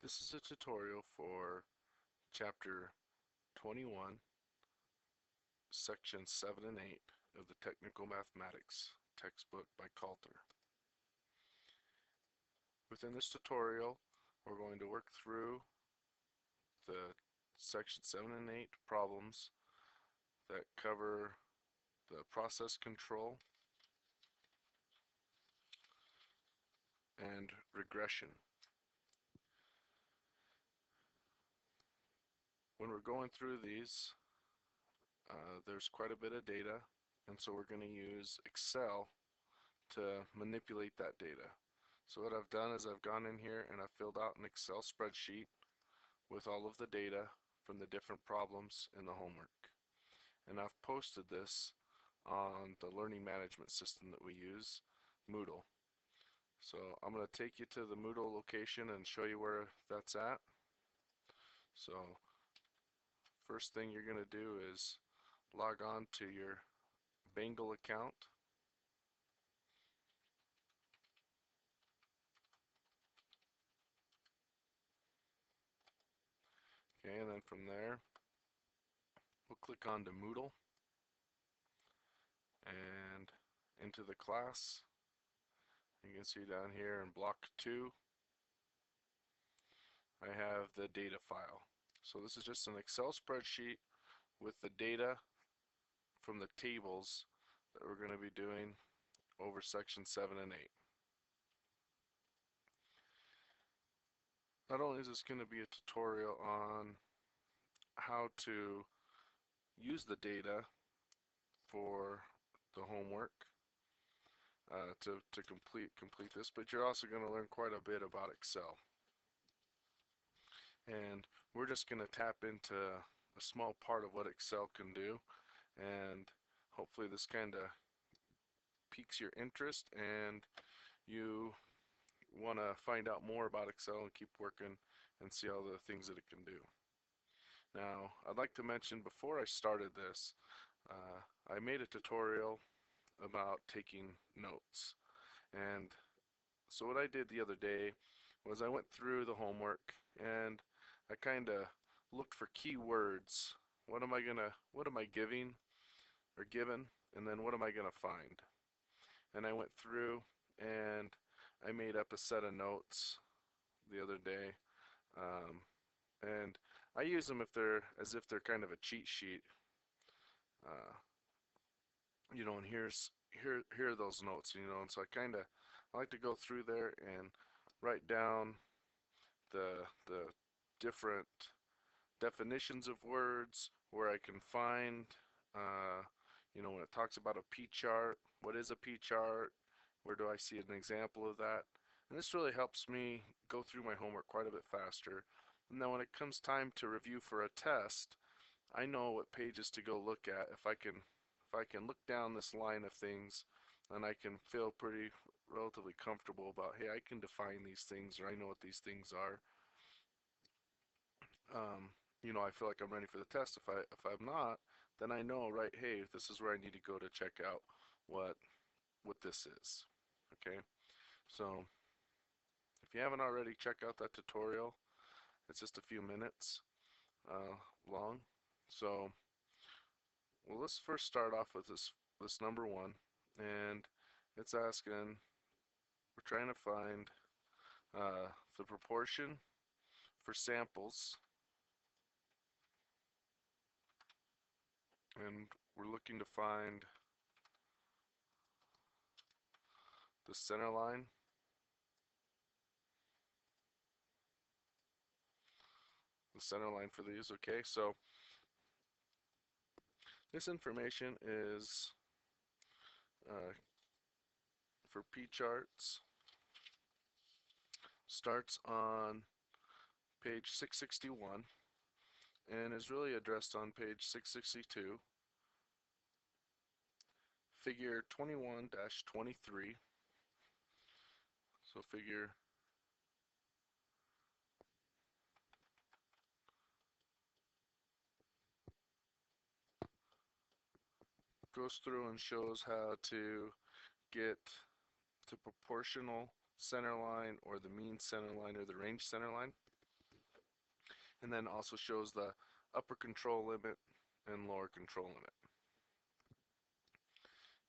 This is a tutorial for Chapter 21, Sections 7 and 8 of the Technical Mathematics textbook by Coulter. Within this tutorial, we're going to work through the Section 7 and 8 problems that cover the process control and regression. When we're going through these, there's quite a bit of data, and so we're going to use Excel to manipulate that data. So what I've done is I've gone in here and I've filled out an Excel spreadsheet with all of the data from the different problems in the homework. And I've posted this on the learning management system that we use, Moodle. So I'm going to take you to the Moodle location and show you where that's at. So first thing you're going to do is log on to your Bangle account. Okay, and then from there, we'll click on to Moodle and into the class. You can see down here in block 2, I have the data file. So this is just an Excel spreadsheet with the data from the tables that we're going to be doing over section 7 and 8. Not only is this going to be a tutorial on how to use the data for the homework to complete this, but you're also going to learn quite a bit about Excel. And we're just going to tap into a small part of what Excel can do, and hopefully this kind of piques your interest and you want to find out more about Excel and keep working and see all the things that it can do. Now, I'd like to mention before I started this, I made a tutorial about taking notes. And so what I did the other day was I went through the homework and I kind of looked for key words. What am I giving or given, and then what am I gonna find? And I went through and I made up a set of notes the other day, and I use them as if they're kind of a cheat sheet. And here are those notes, and so I like to go through there and write down the different definitions of words, where I can find, when it talks about a P-chart, what is a P-chart, where do I see an example of that. And this really helps me go through my homework quite a bit faster. And then when it comes time to review for a test, I know what pages to go look at. If I can look down this line of things, and I can feel pretty relatively comfortable about, hey, I can define these things, or I know what these things are. I feel like I'm ready for the test. If I'm not, then I know, right, hey, this is where I need to go to check out what this is. Okay, so if you haven't already, check out that tutorial. It's just a few minutes long. So, well, let's first start off with this number 1, and it's asking, we're trying to find the proportion for samples, and we're looking to find the center line. The center line for these. Okay, so this information is for P-charts, starts on page 661 and is really addressed on page 662, figure 21-23. So figure goes through and shows how to get to proportional center line, or the mean center line, or the range center line. and then also shows the upper control limit and lower control limit.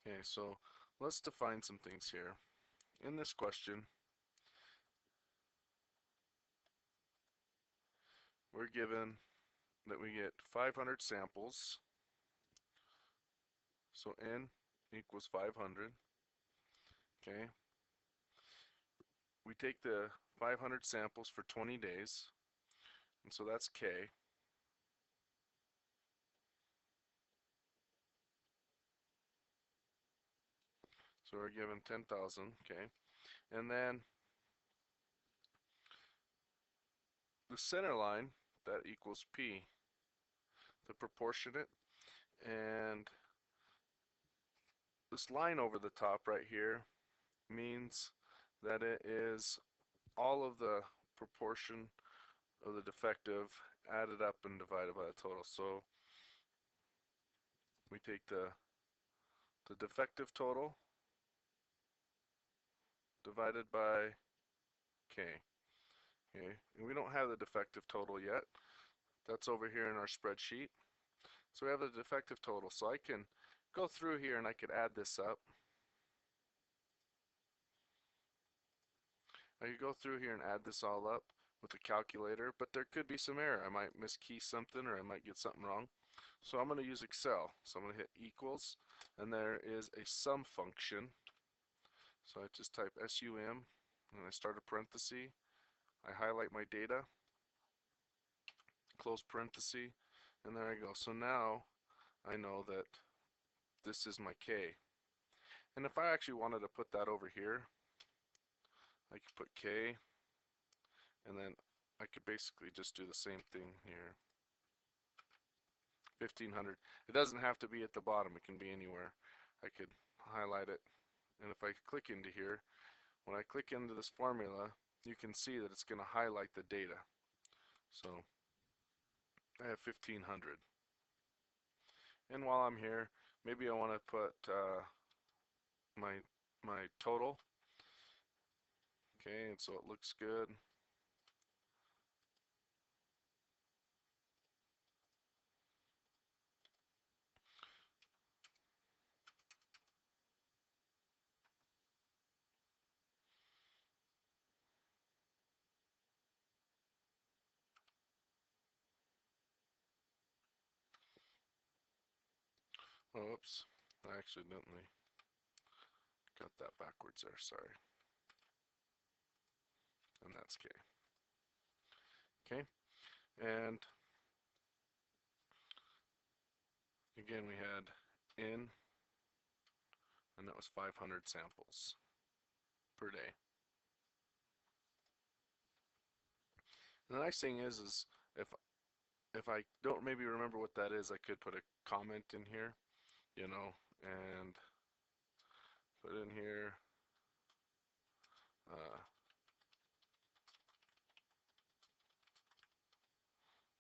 Okay, so let's define some things here. In this question, we're given that we get 500 samples, so n equals 500. Okay, we take the 500 samples for 20 days, and so that's k. So we're given 10,000, okay, and then the center line, that equals p, the proportionate, and this line over the top right here means that it is all of the proportion of the defective added up and divided by the total. So we take the defective total divided by k. Okay, and we don't have the defective total yet. That's over here in our spreadsheet. So we have the defective total. So I can go through here and I could add this up. I could go through here and add this all up with a calculator, but there could be some error. I might miskey something or I might get something wrong. So I'm going to use Excel. So I'm going to hit equals, and there is a sum function. So I just type SUM, and I start a parenthesis. I highlight my data, close parenthesis, and there I go. So now I know that this is my K. And if I actually wanted to put that over here, I could put K, and then I could basically just do the same thing here. 1500. It doesn't have to be at the bottom, it can be anywhere. I could highlight it, and if I click into here, when I click into this formula, you can see that it's going to highlight the data. So I have 1500. And while I'm here, maybe I want to put my total. Okay, and so it looks good. Oh, oops, I accidentally got that backwards there, sorry. And that's K. Okay, and again we had N, and that was 500 samples per day. And the nice thing is if I don't maybe remember what that is, I could put a comment in here, you know, and put in here uh,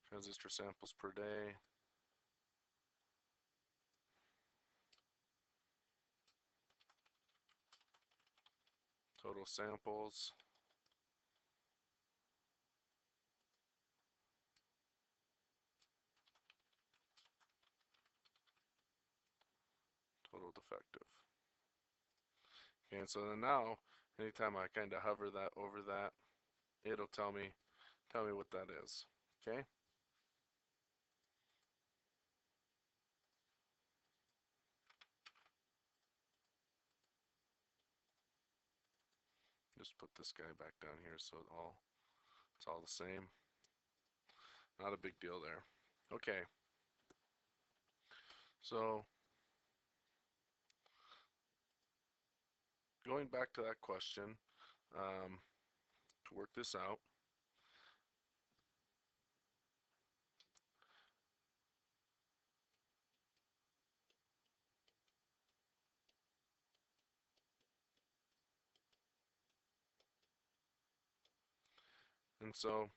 transistor samples per day. Total samples. Total defective. Okay, and so then now, anytime I kind of hover that over that, it'll tell me what that is. Okay. Just put this guy back down here so it's all the same. Not a big deal there. Okay. So going back to that question, to work this out, and so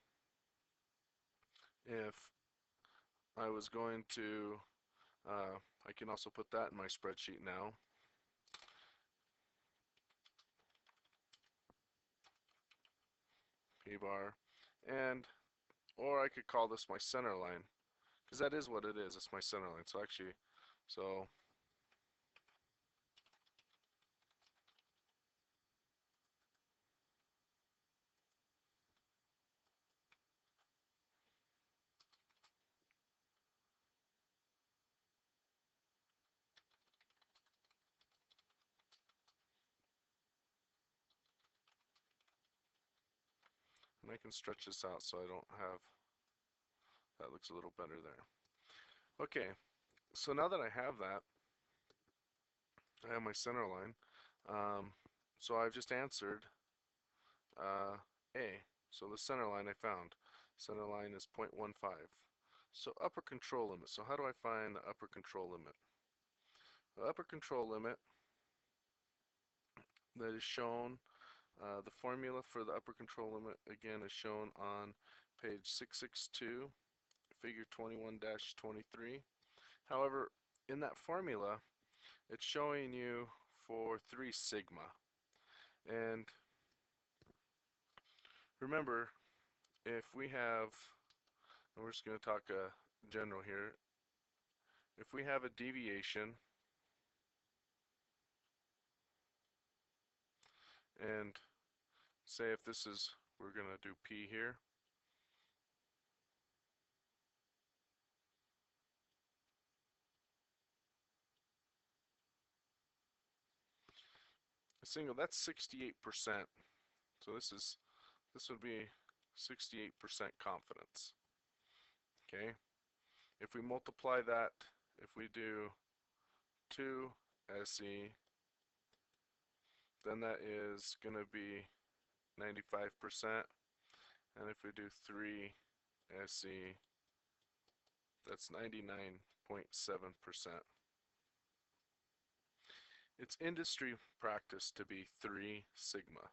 if I was going to, I can also put that in my spreadsheet now. P-bar, and or I could call this my center line, because that is what it is. It's my center line. So actually, so and I can stretch this out so I don't have, that looks a little better there. Okay, so now that I have that, I have my center line. Um, so I've just answered A. So the center line I found. Center line is 0.15. So upper control limit. So how do I find the upper control limit? The upper control limit that is shown, the formula for the upper control limit again is shown on page 662, figure 21-23. However, in that formula, it's showing you for 3 sigma. And remember, if we have, and we're just going to talk general here, if we have a deviation and say if this is, we're going to do P here, a single, that's 68%. So this would be 68% confidence. Okay, if we multiply that, if we do 2 SE, then that is going to be 95%. And if we do 3 SE, that's 99.7%. It's industry practice to be 3 sigma.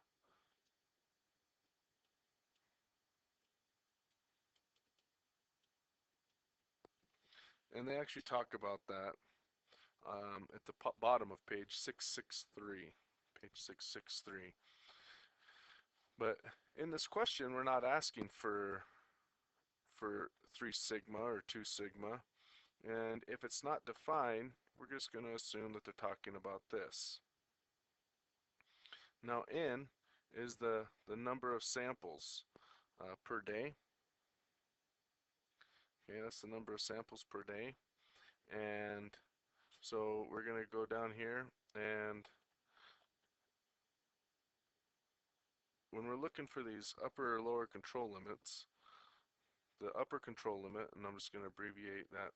And they actually talk about that at the bottom of page 663. Page 663. But in this question, we're not asking for 3 sigma or 2 sigma. And if it's not defined, we're just going to assume that they're talking about this. Now N is the number of samples per day. Okay, that's the number of samples per day. And so we're going to go down here, and when we're looking for these upper or lower control limits, the upper control limit, and I'm just going to abbreviate that.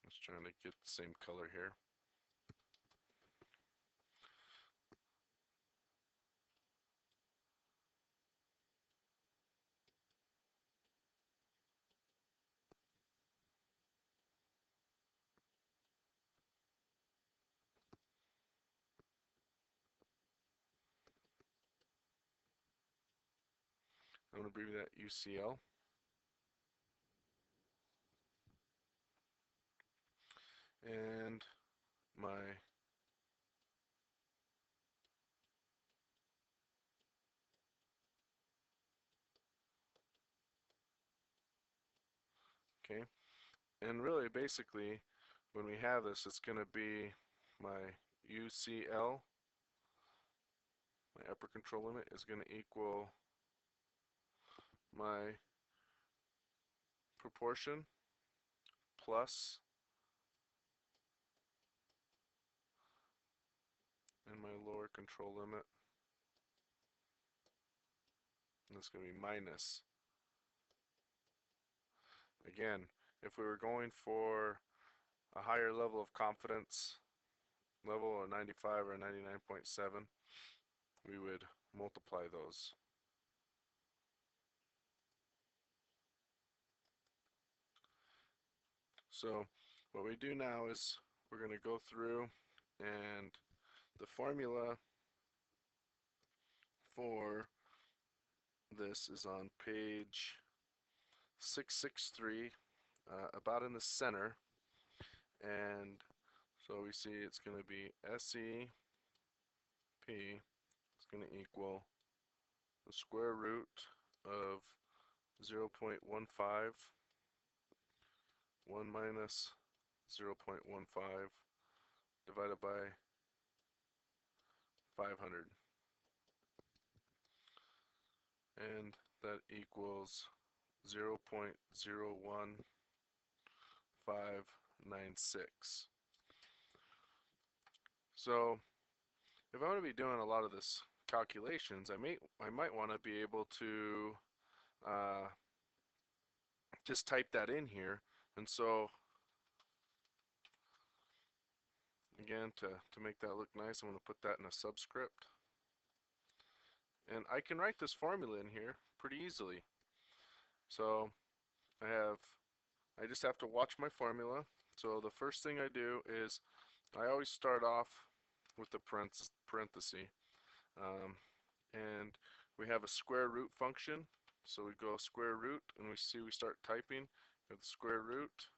Just trying to get the same color here. I'm going to abbreviate that UCL. And my okay, and really basically when we have this, it's going to be my UCL, my upper control limit, is going to equal my proportion plus, and my lower control limit, and it's going to be minus. Again, if we were going for a higher level of confidence, level of 95 or 99.7, we would multiply those. So what we do now is we're going to go through, and the formula for this is on page 663, about in the center, And so we see it's going to be SEP is going to equal the square root of 0.15, 1 minus 0.15 divided by 500. And that equals 0.01596. So if I'm going to be doing a lot of this calculations, I might want to be able to uh, just type that in here. And so again, to make that look nice, I'm going to put that in a subscript. And I can write this formula in here pretty easily. So I just have to watch my formula. So the first thing I do is I always start off with the parenthesis. And we have a square root function. So we go square root and we start typing with square root.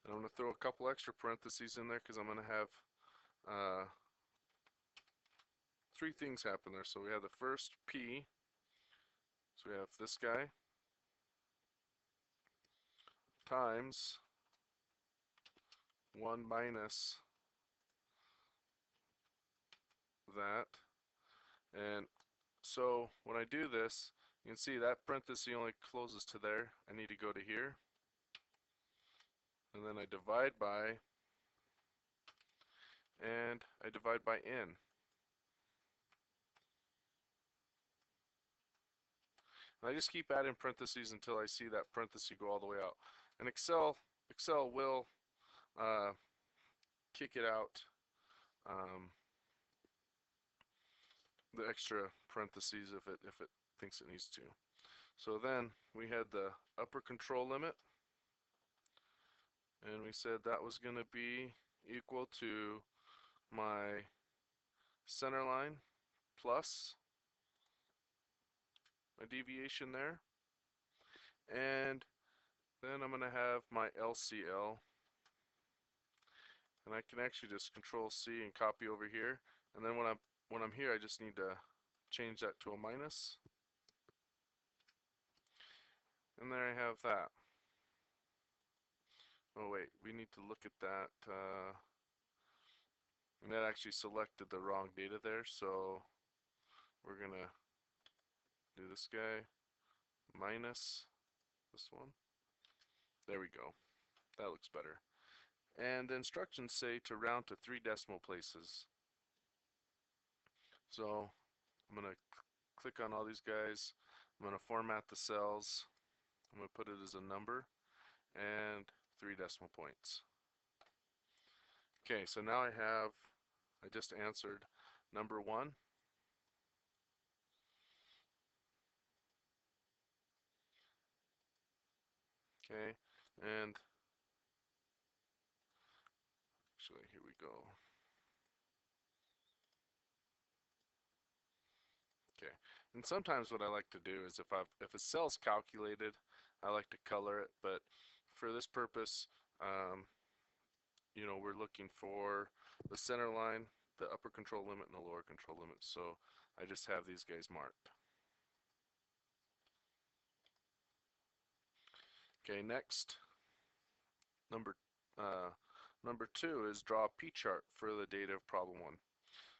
And I'm going to throw a couple extra parentheses in there because I'm going to have three things happen there. So we have the first P. So we have this guy times 1 minus that. And so when I do this, you can see that parenthesis only closes to there. I need to go to here. And then I divide by, and I divide by n. And I just keep adding parentheses until I see that parenthesis go all the way out. And Excel will kick it out, the extra parentheses if it thinks it needs to. So then we had the upper control limit, and we said that was going to be equal to my center line plus my deviation there, and then I'm going to have my LCL, and I can actually just Control C and copy over here, and then when I'm here I just need to change that to a minus, and there I have that. Oh wait, we need to look at that, and that actually selected the wrong data there, so we're gonna do this guy minus this one. There we go. That looks better. And the instructions say to round to 3 decimal places. So I'm going to click on all these guys. I'm going to format the cells. I'm going to put it as a number and 3 decimal points. Okay, so now I just answered number 1. Okay, and actually here we go. Okay, and sometimes what I like to do is if a cell's calculated, I like to color it, but for this purpose, you know, we're looking for the center line, the upper control limit, and the lower control limit. So I just have these guys marked. Okay, next, number number 2 is draw a P-chart for the data of problem 1.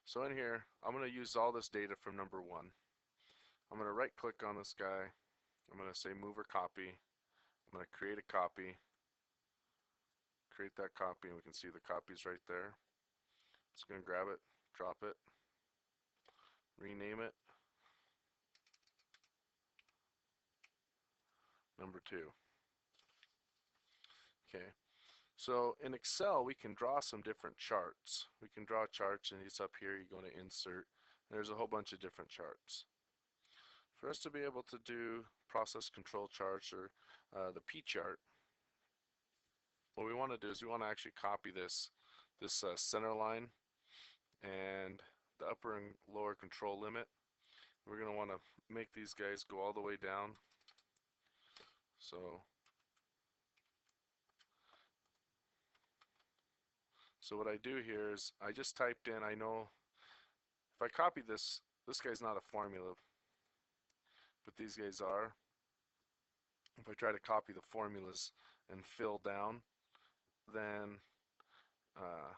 So in here, I'm going to use all this data from number 1. I'm going to right click on this guy. I'm going to say move or copy. I'm going to create a copy. Create that copy, and we can see the copies right there. Just going to grab it, drop it, rename it, number 2. Okay, so in Excel we can draw some different charts. We can draw charts, and it's up here. You go to insert, and there's a whole bunch of different charts. For us to be able to do process control charts, or the P chart, what we want to do is we want to actually copy this center line and the upper and lower control limit. We're going to want to make these guys go all the way down. So So what I do here is I just typed in, I know if I copy this, this guy's not a formula, but these guys are. If I try to copy the formulas and fill down, then uh,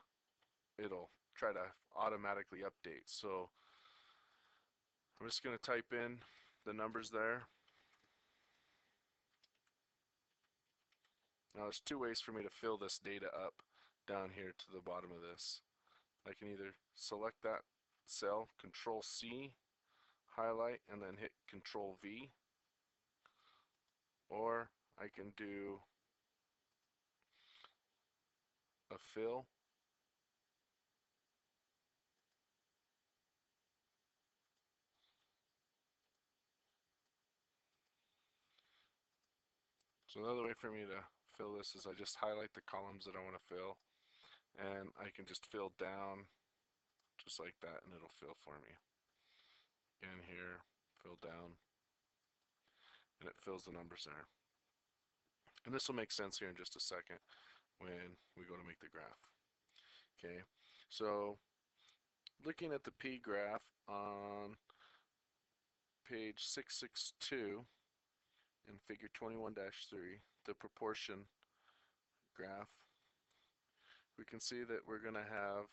it'll try to automatically update. So I'm just going to type in the numbers there. Now there's two ways for me to fill this data up down here to the bottom of this. I can either select that cell, Control C, highlight, and then hit Control V, or I can do a fill. So another way for me to fill this is I just highlight the columns that I want to fill, and I can just fill down just like that, and it'll fill for me. Again here, fill down, and it fills the numbers there. And this will make sense here in just a second when we go to make the graph. Okay, so looking at the P graph on page 662 in figure 21-3, the proportion graph, we can see that we're going to have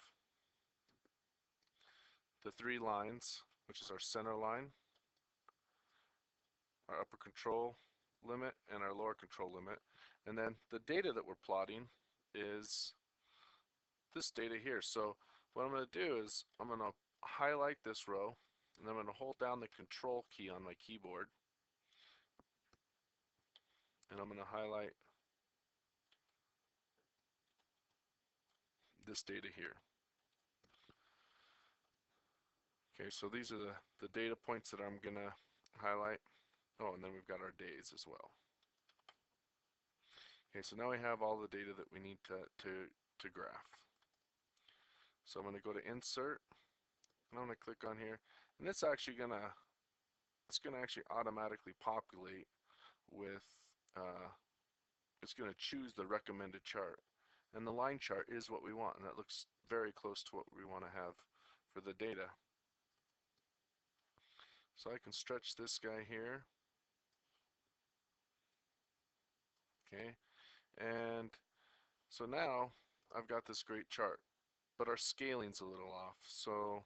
the three lines, which is our center line, our upper control limit, and our lower control limit. And then the data that we're plotting is this data here. So what I'm going to do is I'm going to highlight this row, and I'm going to hold down the control key on my keyboard, and I'm going to highlight this data here. Okay, so these are the data points that I'm going to highlight. Oh, and then we've got our days as well. Okay, so now we have all the data that we need to graph. So I'm going to go to Insert, and I'm going to click on here, and it's actually going to actually automatically populate with it's going to choose the recommended chart, and the line chart is what we want, and that looks very close to what we want to have for the data. So I can stretch this guy here, okay, and so now I've got this great chart, but our scaling's a little off. So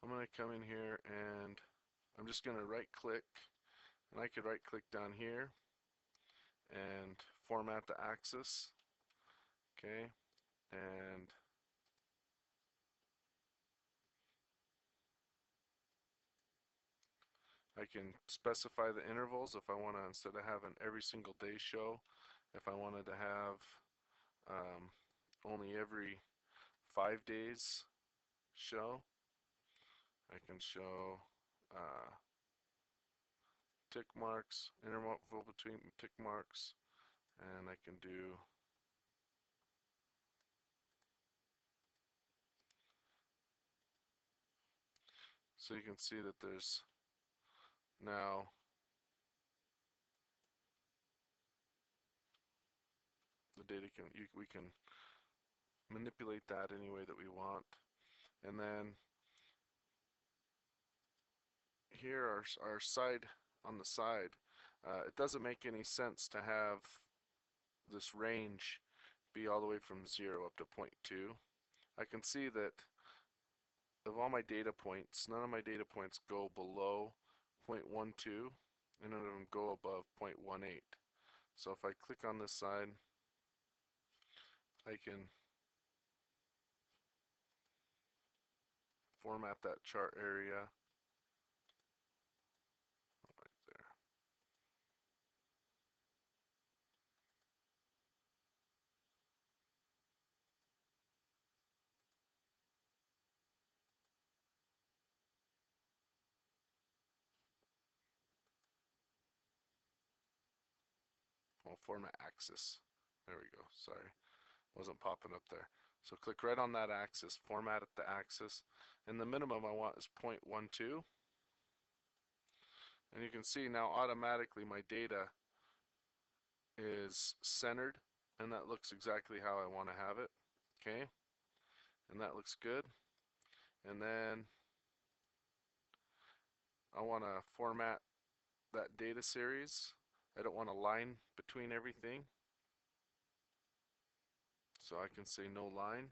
I'm going to come in here, and I'm just going to right click, and I could right click down here and format the axis, okay, and I can specify the intervals if I want to, instead of having every single day show, if I wanted to have only every 5 days show, I can show tick marks, interval between tick marks, and I can do so you can see that there's now the data we can manipulate that any way that we want. And then here our side on the side, it doesn't make any sense to have this range be all the way from 0 up to 0.2. I can see that of all my data points, none of my data points go below 0.12, and none of them go above 0.18. So if I click on this side, I can format that chart area right there. Well, format axis. There we go. Sorry, wasn't popping up there. So click right on that axis, format at the axis, and the minimum I want is 0.12. And you can see now automatically my data is centered and that looks exactly how I want to have it. Okay, and that looks good. And then I want to format that data series. I don't want a line between everything, so I can say no line,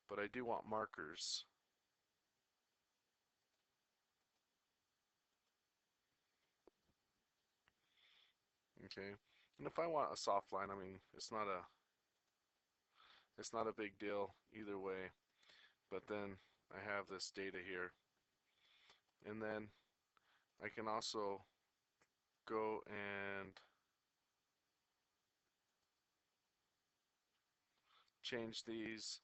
but I do want markers. Okay, and if I want a soft line, I mean, it's not a big deal either way, but then I have this data here, and then I can also go and change these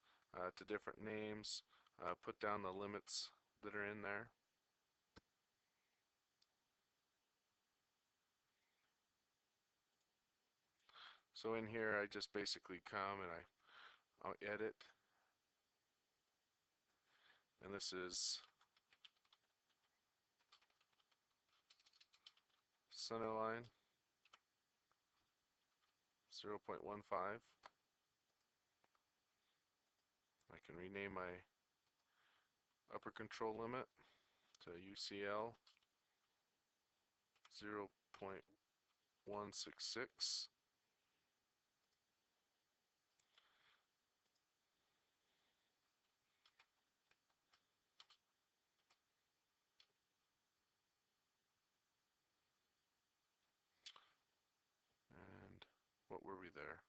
to different names, put down the limits that are in there. So in here I just basically come and I'll edit, and this is center line 0.15. I can rename my upper control limit to UCL 0.166. And what were we there?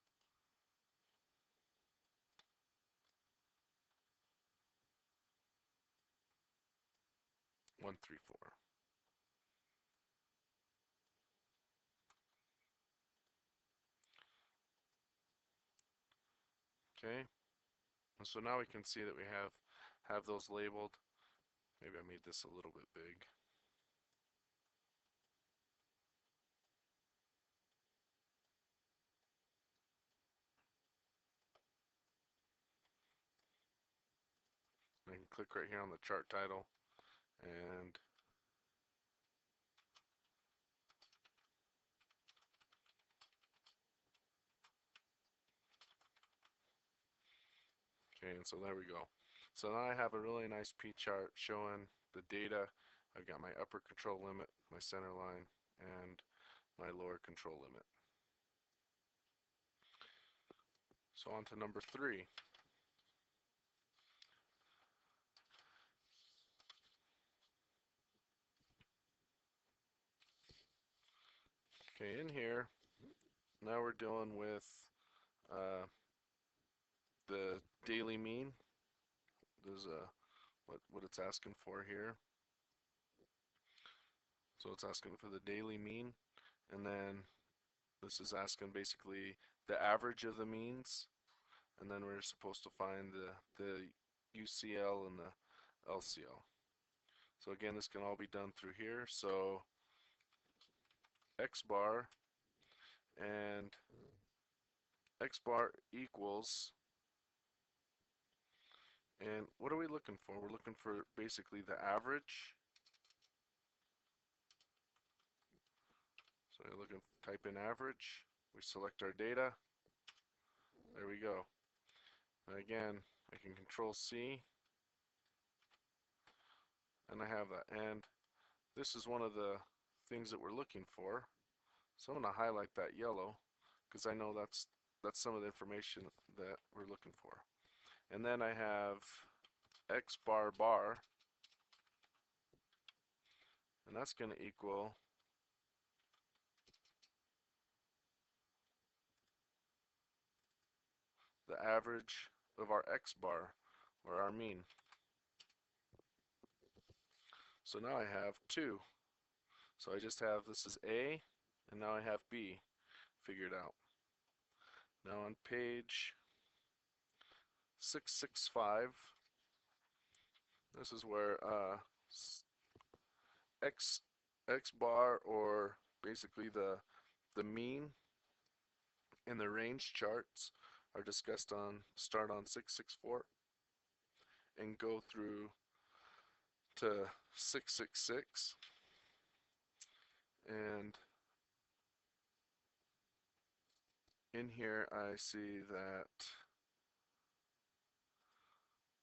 134. Okay, and so now we can see that we have those labeled. Maybe I made this a little bit big. I can click right here on the chart title, and okay, and so there we go. So now I have a really nice P chart showing the data. I've got my upper control limit, my center line, and my lower control limit. So on to number 3. Okay, in here, now we're dealing with uh, the daily mean. There's what it's asking for here. So it's asking for the daily mean, and then this is asking basically the average of the means, and then we're supposed to find the UCL and the LCL. So again, this can all be done through here. So X bar and X bar equals, and what are we looking for? We're looking for basically the average. So you're looking, type in average, we select our data, there we go. And again, I can control C, and I have that. And this is one of the things that we're looking for. So I'm going to highlight that yellow because I know that's some of the information that we're looking for. And then I have X bar bar, and that's going to equal the average of our X bar, or our mean. So now I have 2. So I just have, this is A, and now I have B figured out. Now on page 665, this is where X bar, or basically the mean and the range charts, are discussed on, start on 664 and go through to 666. And in here I see that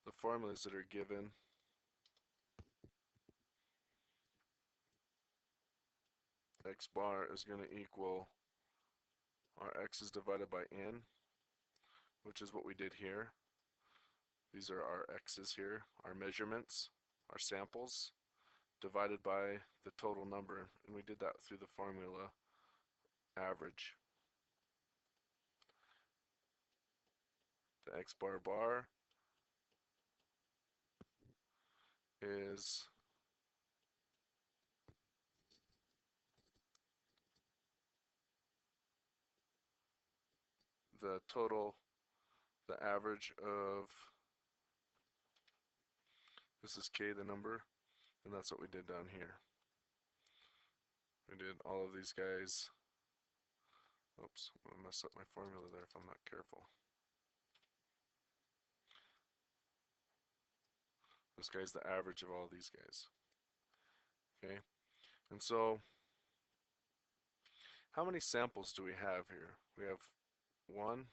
the formulas that are given, x bar is going to equal our x's divided by n, which is what we did here. These are our x's here, our measurements, our samples, divided by the total number, and we did that through the formula average. The x bar bar is the total, the average of, this is k, the number, and that's what we did down here. We did all of these guys. Oops, I'm going to mess up my formula there if I'm not careful. This guy's the average of all these guys. Okay, and so how many samples do we have here? We have 1,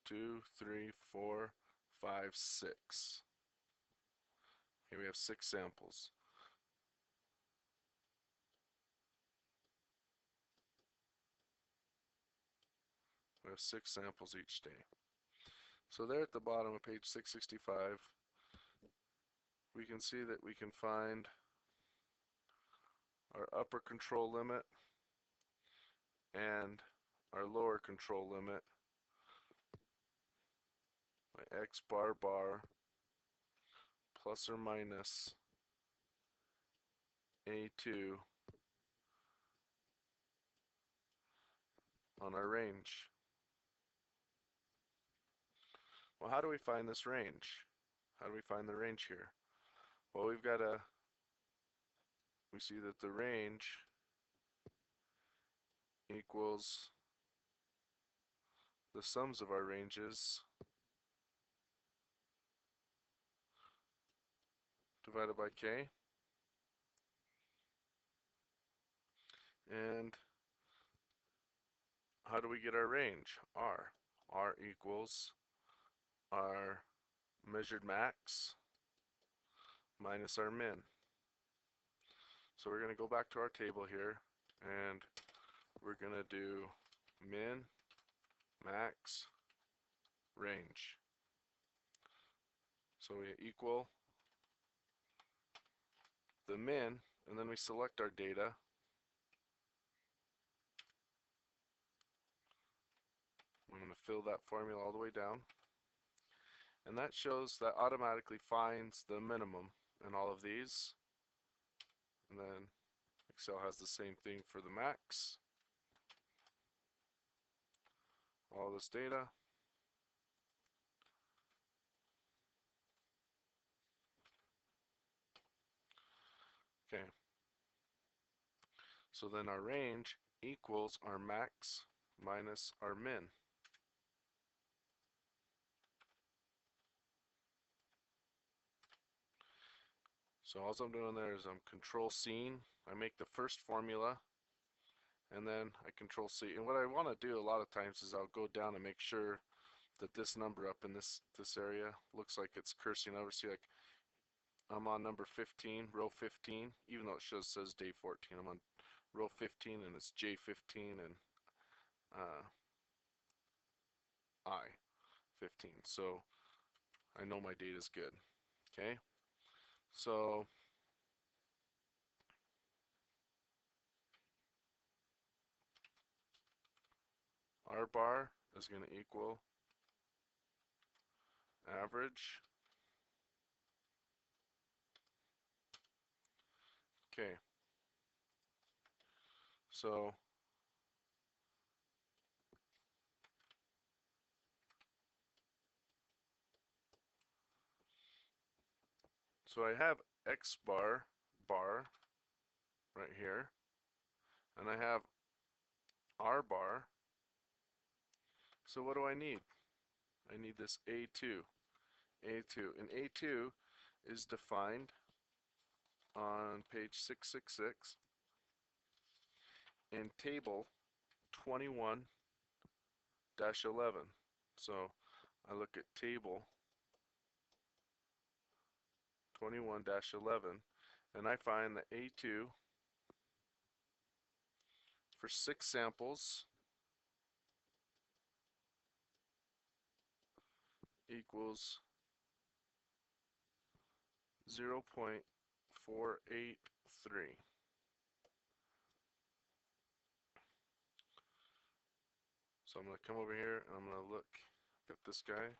2, 3, 4, 5, 6. Okay, we have 6 samples. We have 6 samples each day. So there at the bottom of page 665, we can see that we can find our upper control limit and our lower control limit by x bar bar plus or minus A2 on our range. Well, how do we find this range? How do we find the range here? Well, we see that the range equals the sums of our ranges divided by k, and how do we get our range? R. R equals our measured max minus our min. So we're going to go back to our table here, and we're going to do min, max, range. So we equal the min, and then we select our data. I'm going to fill that formula all the way down. And that shows that automatically finds the minimum in all of these. And then Excel has the same thing for the max. All this data. Okay. So then our range equals our max minus our min. So all I'm doing there is I'm control C. I make the first formula, and then I control C. And what I want to do a lot of times is I'll go down and make sure that this number up in this area looks like it's cursing over. See, like I'm on number 15, row 15, even though it says day 14. I'm on row 15 and it's J15 and I15. So I know my data is good. Okay, so R bar is going to equal average. Okay, so I have X bar right here, and I have R bar. So what do I need? I need this A2. And A2 is defined on page 666 in table 21 11. So I look at table 21-11 and I find that A2 for 6 samples equals 0.483. So I'm going to come over here and I'm going to look at this guy.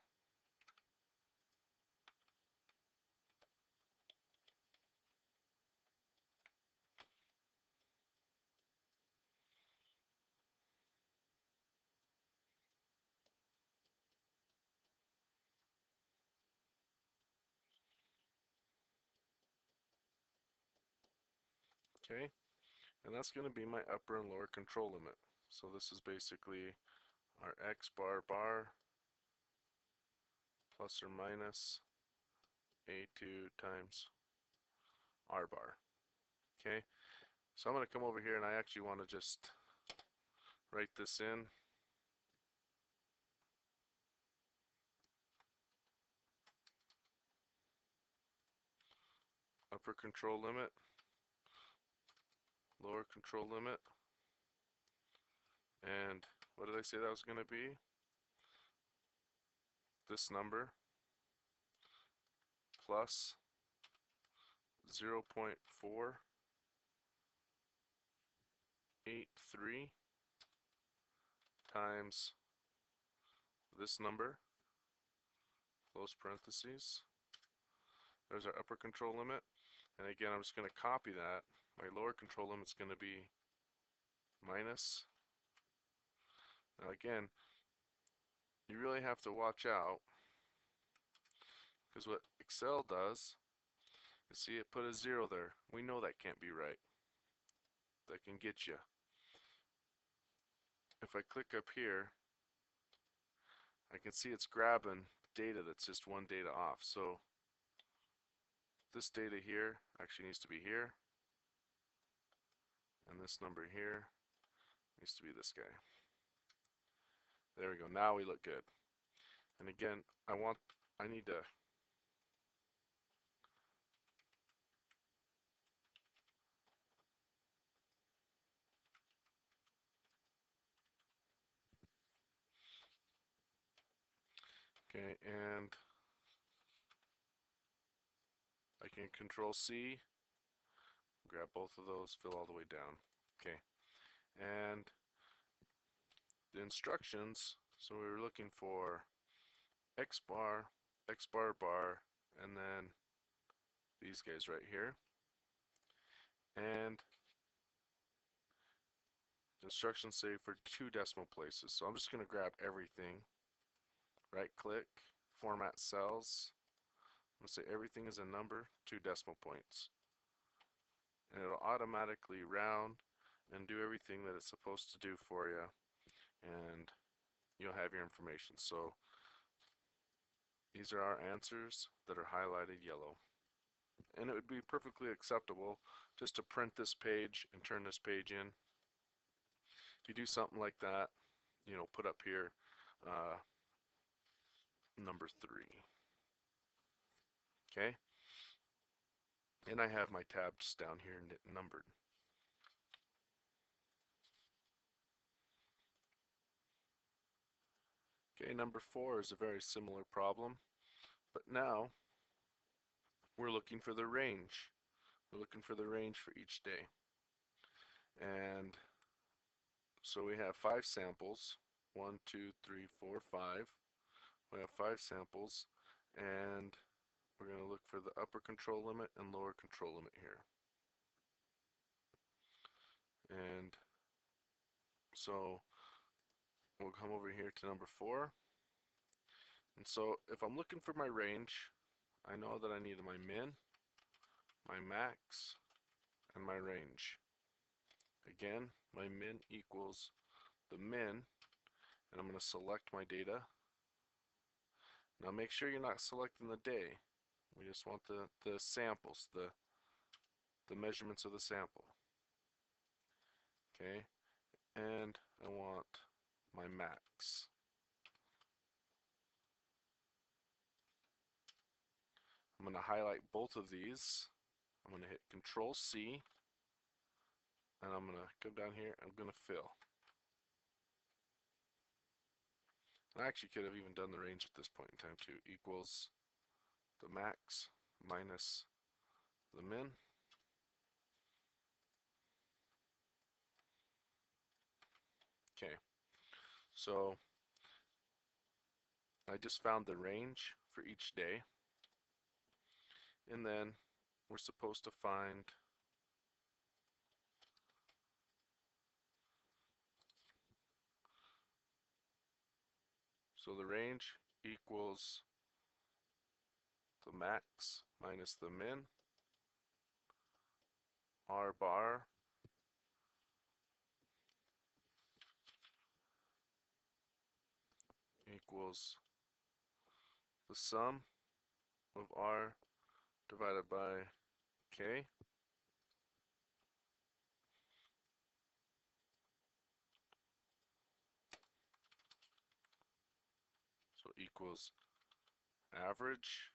Okay, and that's going to be my upper and lower control limit. So this is basically our X bar bar plus or minus A2 times R bar. Okay, so I'm going to come over here and I actually want to just write this in. Upper control limit, lower control limit, and what did I say that was going to be? This number plus 0.483 times this number, close parentheses. There's our upper control limit. And again, I'm just going to copy that. My lower control limit is going to be minus. Now again, you really have to watch out because what Excel does is, see, it put a 0 there. We know that can't be right. That can get you. If I click up here, I can see it's grabbing data that's just one data off. So this data here actually needs to be here, and this number here needs to be this guy. There we go. Now we look good. And again, I need to okay, and I can control C, grab both of those, fill all the way down. Okay, and the instructions, so we were looking for X bar, X bar bar, and then these guys right here. And the instructions say for 2 decimal places. So I'm just going to grab everything, right click, format cells. I'm going to say everything is a number, 2 decimal points. And it'll automatically round and do everything that it's supposed to do for you. And you'll have your information. So these are our answers that are highlighted yellow. And it would be perfectly acceptable just to print this page and turn this page in. If you do something like that, you know, put up here number 3. Okay? And I have my tabs down here numbered. Okay, number 4 is a very similar problem, but now we're looking for the range. We're looking for the range for each day. And so we have 5 samples. 1, 2, 3, 4, 5. We have 5 samples, and we're going to look for the upper control limit and lower control limit here. And so we'll come over here to number 4. And so if I'm looking for my range, I know that I need my min, my max, and my range. Again, my min equals the min, and I'm going to select my data. Now make sure you're not selecting the day. We just want the samples, the measurements of the sample. Okay, and I want my max. I'm going to highlight both of these. I'm going to hit Control C, and I'm going to come down here. I'm going to fill. I actually could have even done the range at this point in time too. Equals the max minus the min. Okay, so I just found the range for each day, and then we're supposed to find so the range equals the max minus the min, R bar equals the sum of R divided by K. So equals average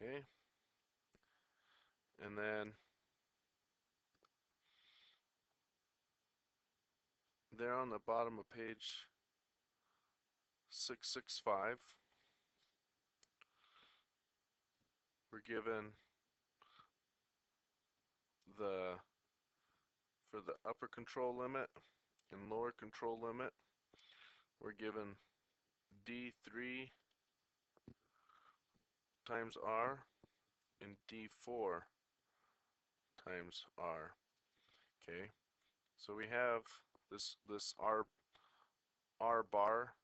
okay, and then there on the bottom of page 665 we're given the for the upper control limit and lower control limit we're given D3 times R and D4 times R. Okay, so we have this R bar,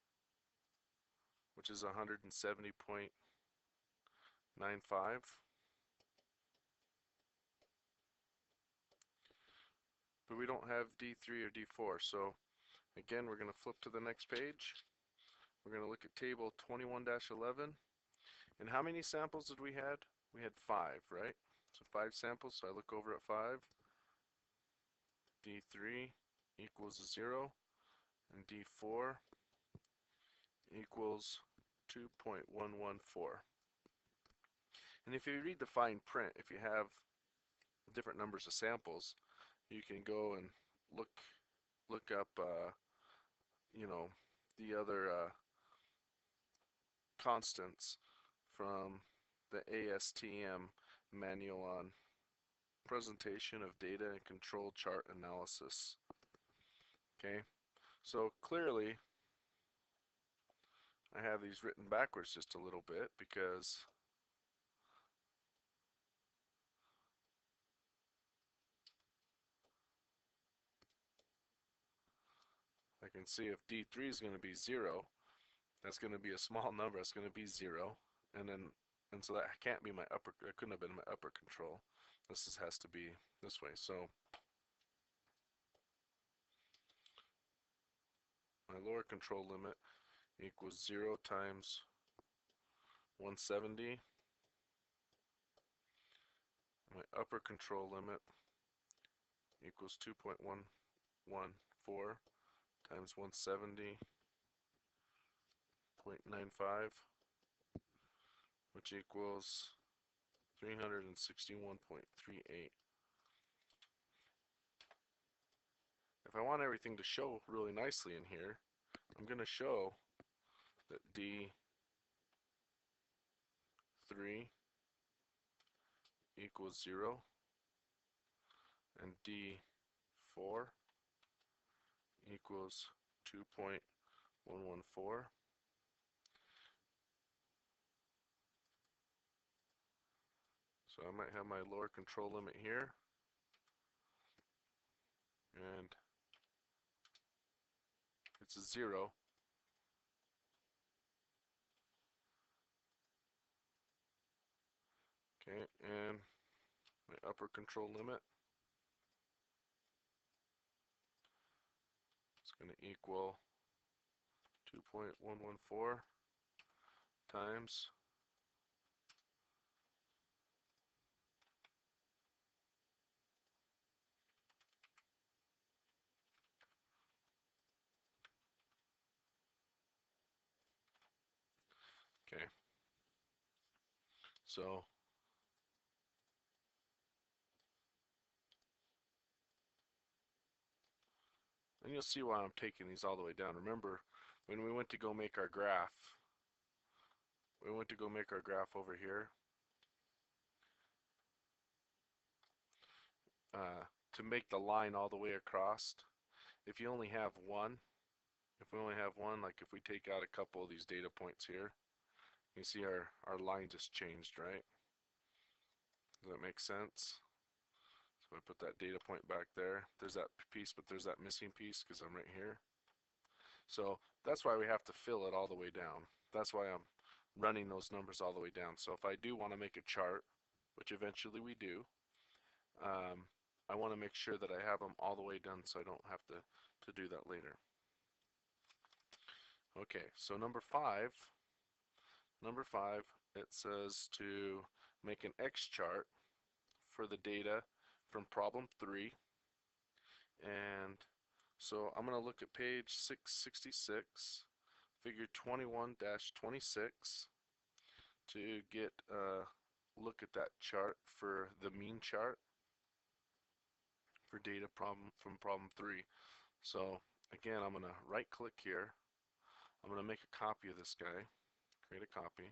which is 170.95, but we don't have D3 or D4. So again, we're going to flip to the next page. We're going to look at table 21-11. And how many samples did we had? We had 5, right? So 5 samples. So I look over at 5. D3 equals 0, and D4 equals 2.114. And if you read the fine print, if you have different numbers of samples, you can go and look up, you know, the other constants from the ASTM manual on presentation of data and control chart analysis. Okay, so clearly I have these written backwards just a little bit because I can see if D3 is going to be 0, that's going to be a small number, it's going to be 0, and so that can't be my upper, it couldn't have been my upper control. This has to be this way. So my lower control limit equals 0 times 170. My upper control limit equals 2.114 times 170.95, which equals 361.38. If I want everything to show really nicely in here, I'm going to show that D3 equals 0 and D4 equals 2.114. So I might have my lower control limit here, and it's a 0. Okay, and my upper control limit is going to equal 2.114 times Okay, so and you'll see why I'm taking these all the way down. Remember, when we went to go make our graph, over here, to make the line all the way across. If you only have one, if we only have one, like if we take out a couple of these data points here, you see our line just changed, right? Does that make sense? So I put that data point back there. There's that piece, but there's that missing piece because I'm right here. So that's why we have to fill it all the way down. That's why I'm running those numbers all the way down. So if I do want to make a chart, which eventually we do, I want to make sure that I have them all the way done so I don't have to do that later. Okay, so number five, it says to make an X chart for the data from problem 3. And so I'm going to look at page 666, figure 21-26 to get a look at that chart for the mean chart for data problem from problem 3. So again, I'm going to right click here. I'm going to make a copy of this guy, create a copy.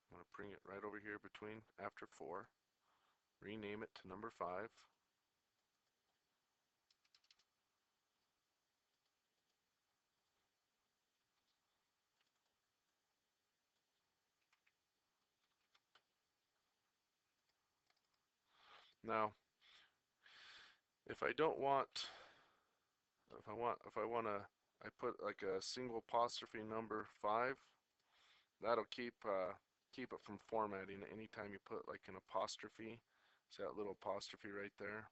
I'm going to bring it right over here between after 4, rename it to number 5. Now, if I don't want, if I want to, I put like a single apostrophe number 5. That'll keep it from formatting. Anytime you put like an apostrophe, see that little apostrophe right there?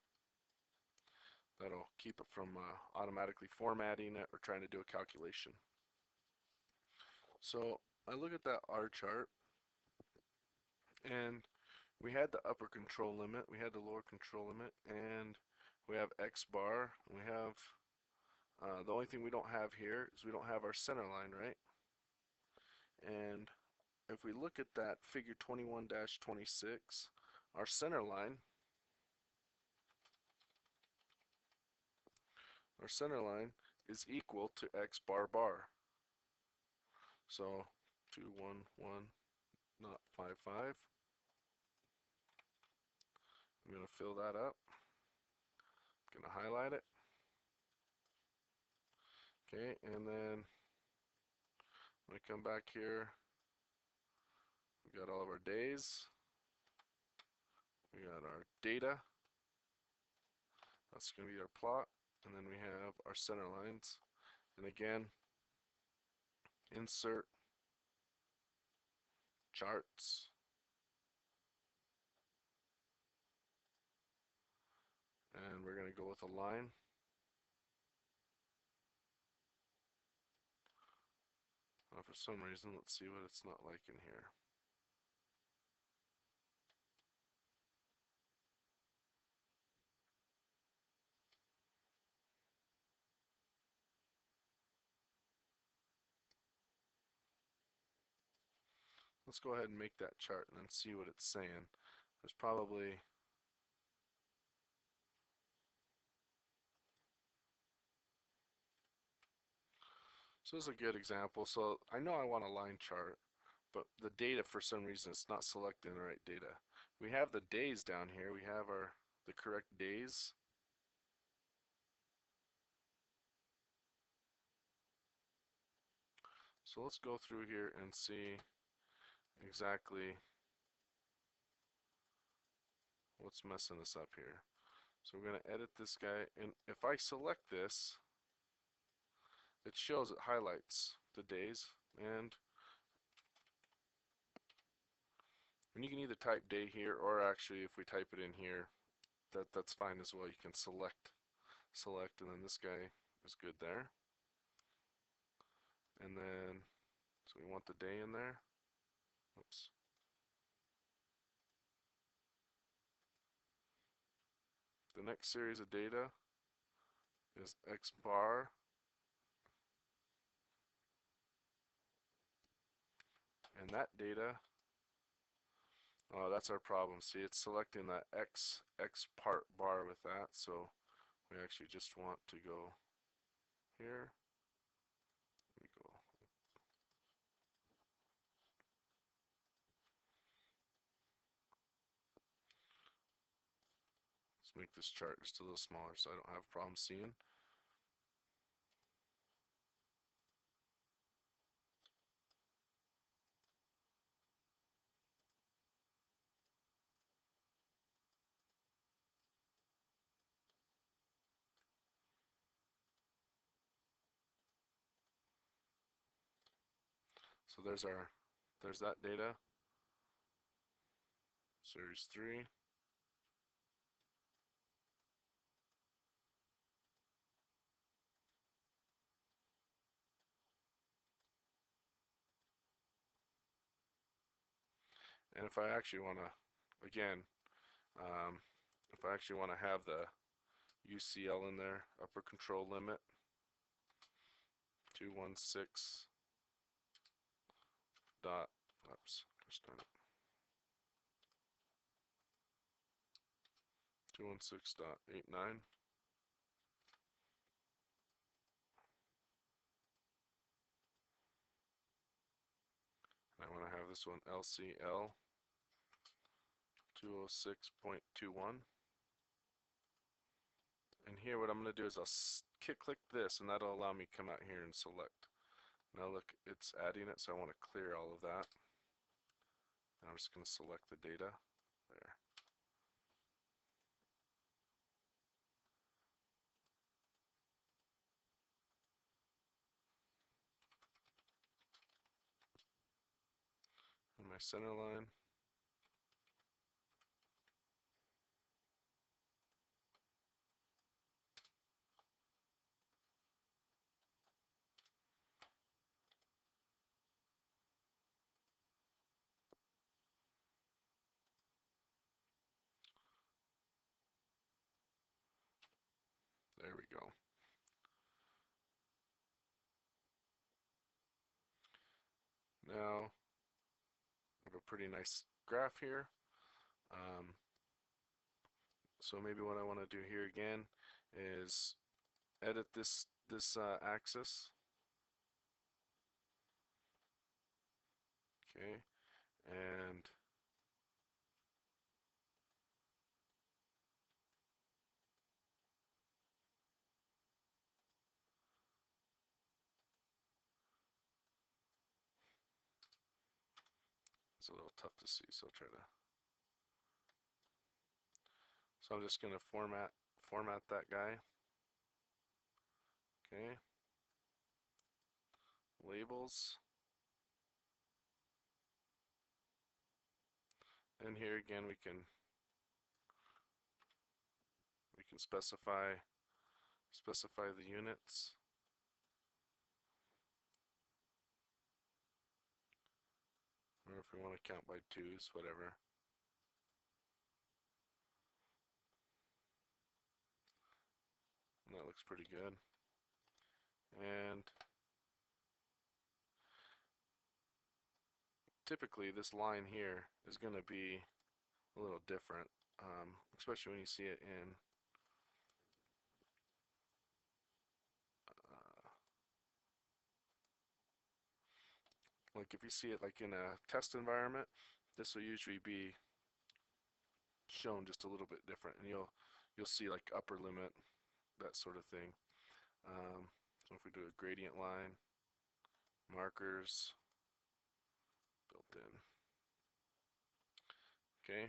That'll keep it from automatically formatting it or trying to do a calculation. So I look at that R chart, and we had the upper control limit, we had the lower control limit, and we have X bar. We have the only thing we don't have here is we don't have our center line, right? And if we look at that figure 21-26, our center line is equal to X bar bar. So 2, 1, 1, not 5, 5. I'm going to fill that up. I'm going to highlight it. Okay, and then when I come back here, we got all of our days. We got our data. That's going to be our plot. And then we have our center lines. And again, insert charts. And we're going to go with a line. For some reason, let's see what it's not like in here. Let's go ahead and make that chart and then see what it's saying. There's probably so this is a good example. So I know I want a line chart, but the data for some reason it's not selecting the right data. We have the days down here. We have the correct days. So let's go through here and see exactly what's messing us up here. So we're going to edit this guy, and if I select this, it shows, it highlights the days, and you can either type day here, or actually if we type it in here, that's fine as well. You can select, and then this guy is good there. And then, so we want the day in there. Oops. The next series of data is X bar And that data, oh, that's our problem. See, it's selecting that X part bar with that, so we actually just want to go here. We go. Let's make this chart just a little smaller so I don't have a problem seeing. So there's that data, series 3. And if I actually want to, again, um, if I actually want to have the UCL in there, upper control limit, 216 dot, oops, just done it, 216.89. I want to have this one LCL 206.21. And here what I'm going to do is I'll click this, and that'll allow me to come out here and select. Now look, it's adding it, so I want to clear all of that. And I'm just going to select the data there. And my center line. There we go. Now, I have a pretty nice graph here. So maybe what I want to do here again is edit this axis. Okay, and it's a little tough to see, so I'll try to. So I'm just going to format that guy. Okay. Labels. And here again we can specify the units. Or if we want to count by twos, whatever. And that looks pretty good. And typically this line here is going to be a little different, especially when you see it in like if you see it like in a test environment, this will usually be shown just a little bit different, and you'll see like upper limit, that sort of thing. So if we do a gradient line, markers built in. Okay.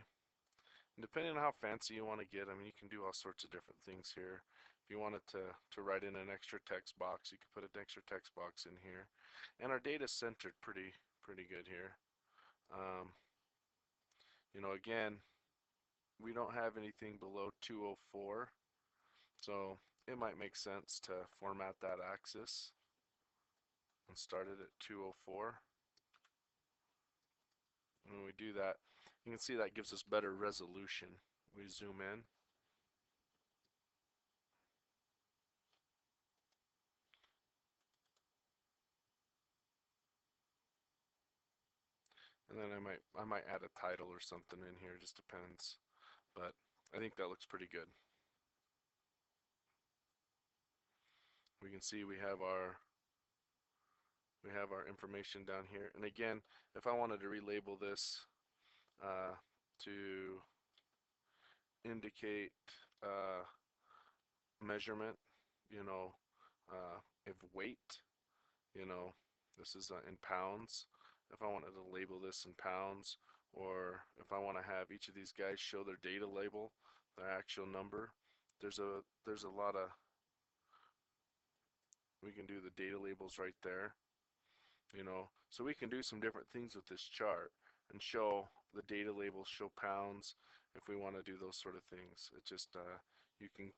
And depending on how fancy you want to get, I mean, you can do all sorts of different things here. If you wanted to write in an extra text box, you could put an extra text box in here. And our data's centered pretty good here. You know, again, we don't have anything below 204, so it might make sense to format that axis and start it at 204. And when we do that, you can see that gives us better resolution. We zoom in. And then I might add a title or something in here, just depends. But I think that looks pretty good. We can see we have our information down here. And again, if I wanted to relabel this to indicate measurement, you know, if weight, you know, this is in pounds. If I wanted to label this in pounds, or if I want to have each of these guys show their data label, their actual number, there's a lot of, we can do the data labels right there, you know. So we can do some different things with this chart and show the data labels, show pounds, if we want to do those sort of things. It just you can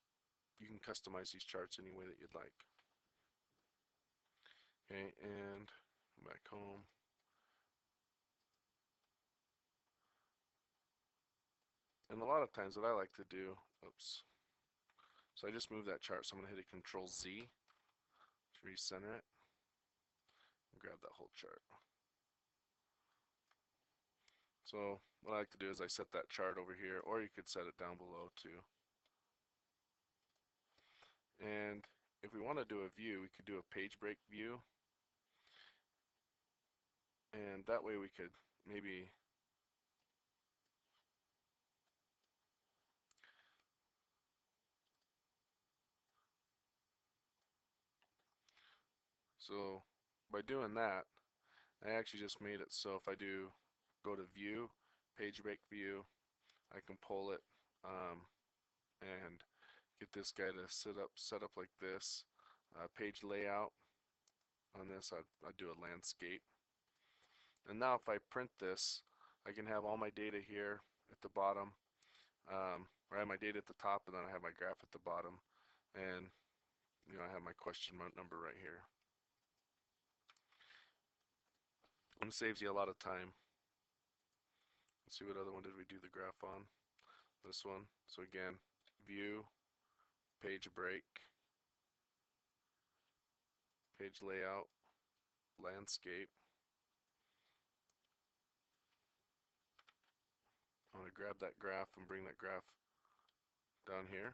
you can customize these charts any way that you'd like. Okay, and back home. And a lot of times what I like to do, oops, so I just moved that chart, so I'm going to hit a Control Z to recenter it and grab that whole chart. So what I like to do is I set that chart over here, or you could set it down below too. And if we want to do a view, we could do a page break view, and that way we could maybe, so by doing that, I actually just made it so if I do go to view, page break view, I can pull it and get this guy to set up like this. Page layout on this, I'd do a landscape. And now if I print this, I can have all my data here at the bottom. I have my data at the top, and then I have my graph at the bottom. And I have my question number right here. And it saves you a lot of time. Let's see, what other one did we do the graph on? This one. So again, view, page break, page layout, landscape. I'm going to grab that graph and bring that graph down here.